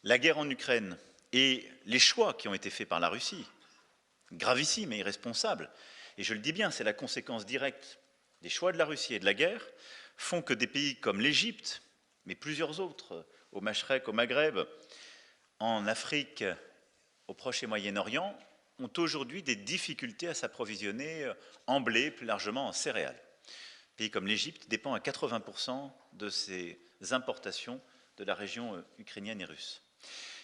La guerre en Ukraine et les choix qui ont été faits par la Russie, gravissimes et irresponsables, et je le dis bien, c'est la conséquence directe des choix de la Russie et de la guerre, font que des pays comme l'Égypte, mais plusieurs autres, au Machrek, au Maghreb, en Afrique, au Proche et Moyen-Orient, ont aujourd'hui des difficultés à s'approvisionner en blé, plus largement en céréales. Un pays comme l'Égypte dépend à 80% de ses importations de la région ukrainienne et russe.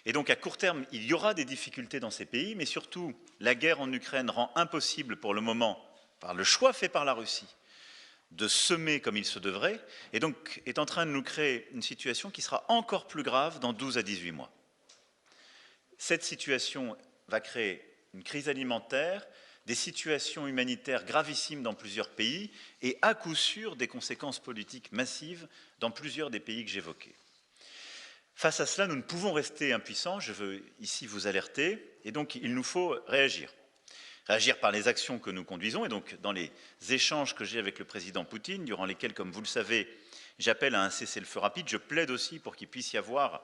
Et donc à court terme, il y aura des difficultés dans ces pays, mais surtout la guerre en Ukraine rend impossible pour le moment, par le choix fait par la Russie, de semer comme il se devrait, et donc est en train de nous créer une situation qui sera encore plus grave dans 12 à 18 mois. Cette situation va créer une crise alimentaire, des situations humanitaires gravissimes dans plusieurs pays, et à coup sûr des conséquences politiques massives dans plusieurs des pays que j'évoquais. Face à cela, nous ne pouvons rester impuissants, je veux ici vous alerter, et donc il nous faut réagir. Réagir par les actions que nous conduisons, et donc dans les échanges que j'ai avec le président Poutine, durant lesquels, comme vous le savez, j'appelle à un cessez-le-feu rapide, je plaide aussi pour qu'il puisse y avoir,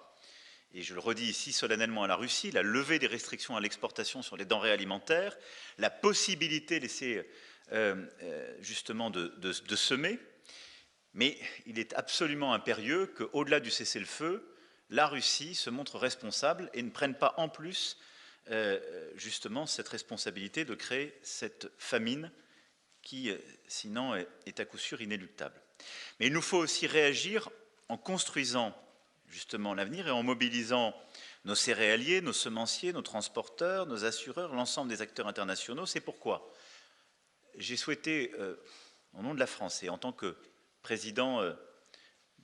et je le redis ici solennellement à la Russie, la levée des restrictions à l'exportation sur les denrées alimentaires, la possibilité laissée justement de semer, mais il est absolument impérieux qu'au-delà du cessez-le-feu, la Russie se montre responsable et ne prenne pas en plus justement cette responsabilité de créer cette famine qui, sinon, est à coup sûr inéluctable. Mais il nous faut aussi réagir en construisant justement l'avenir et en mobilisant nos céréaliers, nos semenciers, nos transporteurs, nos assureurs, l'ensemble des acteurs internationaux. C'est pourquoi j'ai souhaité, au nom de la France et en tant que président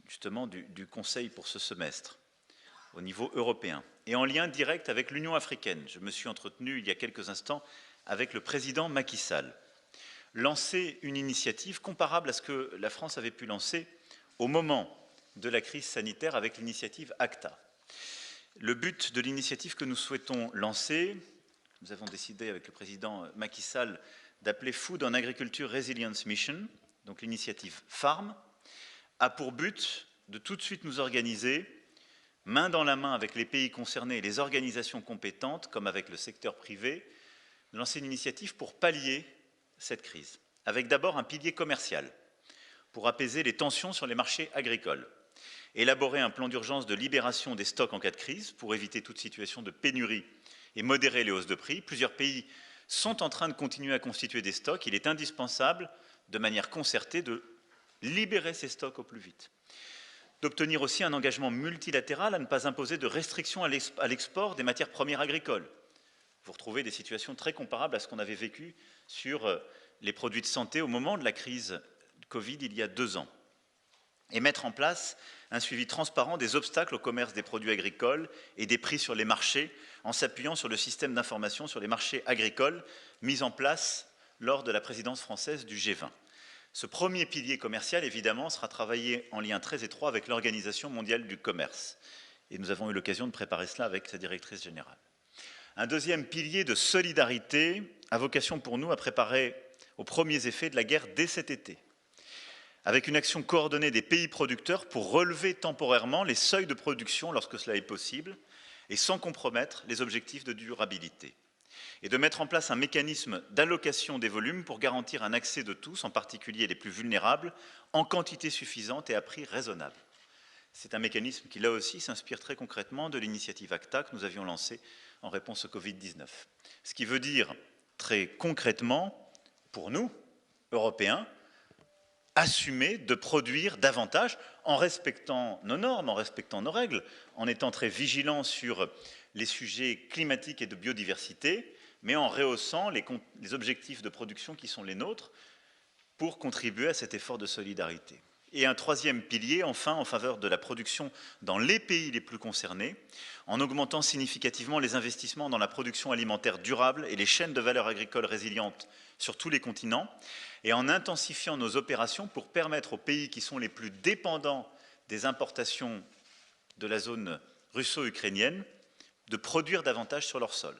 justement du Conseil pour ce semestre, au niveau européen, et en lien direct avec l'Union africaine. Je me suis entretenu il y a quelques instants avec le président Macky Sall. Lancer une initiative comparable à ce que la France avait pu lancer au moment de la crise sanitaire avec l'initiative ACTA. Le but de l'initiative que nous souhaitons lancer, nous avons décidé avec le président Macky Sall d'appeler Food and Agriculture Resilience Mission, donc l'initiative FARM, a pour but de tout de suite nous organiser main dans la main avec les pays concernés et les organisations compétentes, comme avec le secteur privé, de lancer une initiative pour pallier cette crise, avec d'abord un pilier commercial, pour apaiser les tensions sur les marchés agricoles, élaborer un plan d'urgence de libération des stocks en cas de crise, pour éviter toute situation de pénurie et modérer les hausses de prix. Plusieurs pays sont en train de continuer à constituer des stocks. Il est indispensable, de manière concertée, de libérer ces stocks au plus vite. D'obtenir aussi un engagement multilatéral à ne pas imposer de restrictions à l'export des matières premières agricoles. Vous retrouvez des situations très comparables à ce qu'on avait vécu sur les produits de santé au moment de la crise Covid il y a 2 ans. Et mettre en place un suivi transparent des obstacles au commerce des produits agricoles et des prix sur les marchés, en s'appuyant sur le système d'information sur les marchés agricoles mis en place lors de la présidence française du G20. Ce premier pilier commercial, évidemment, sera travaillé en lien très étroit avec l'Organisation mondiale du commerce. Et nous avons eu l'occasion de préparer cela avec sa directrice générale. Un deuxième pilier de solidarité a vocation pour nous à préparer aux premiers effets de la guerre dès cet été, avec une action coordonnée des pays producteurs pour relever temporairement les seuils de production lorsque cela est possible et sans compromettre les objectifs de durabilité, et de mettre en place un mécanisme d'allocation des volumes pour garantir un accès de tous, en particulier les plus vulnérables, en quantité suffisante et à prix raisonnable. C'est un mécanisme qui, là aussi, s'inspire très concrètement de l'initiative ACTA que nous avions lancée en réponse au Covid-19. Ce qui veut dire, très concrètement, pour nous, Européens, assumer de produire davantage en respectant nos normes, en respectant nos règles, en étant très vigilants sur les sujets climatiques et de biodiversité, mais en rehaussant les objectifs de production qui sont les nôtres pour contribuer à cet effort de solidarité. Et un troisième pilier, enfin, en faveur de la production dans les pays les plus concernés, en augmentant significativement les investissements dans la production alimentaire durable et les chaînes de valeur agricole résilientes sur tous les continents, et en intensifiant nos opérations pour permettre aux pays qui sont les plus dépendants des importations de la zone russo-ukrainienne de produire davantage sur leur sol.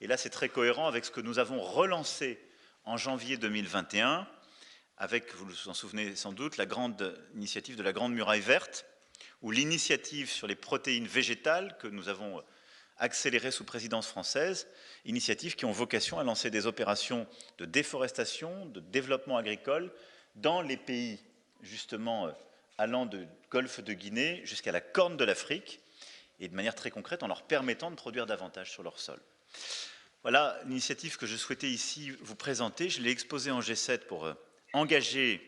Et là, c'est très cohérent avec ce que nous avons relancé en janvier 2021, avec, vous vous en souvenez sans doute, la grande initiative de la Grande Muraille Verte, ou l'initiative sur les protéines végétales que nous avons accélérée sous présidence française, initiatives qui ont vocation à lancer des opérations de déforestation, de développement agricole dans les pays justement allant du golfe de Guinée jusqu'à la Corne de l'Afrique, et de manière très concrète en leur permettant de produire davantage sur leur sol. Voilà l'initiative que je souhaitais ici vous présenter. Je l'ai exposée en G7 pour engager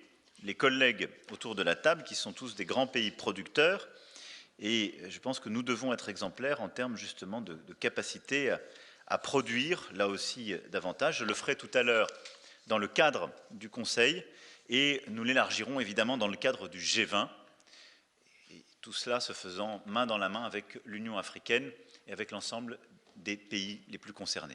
les collègues autour de la table, qui sont tous des grands pays producteurs, et je pense que nous devons être exemplaires en termes justement de capacité à produire, là aussi, davantage. Je le ferai tout à l'heure dans le cadre du Conseil, et nous l'élargirons évidemment dans le cadre du G20, et tout cela se faisant main dans la main avec l'Union africaine et avec l'ensemble des pays les plus concernés.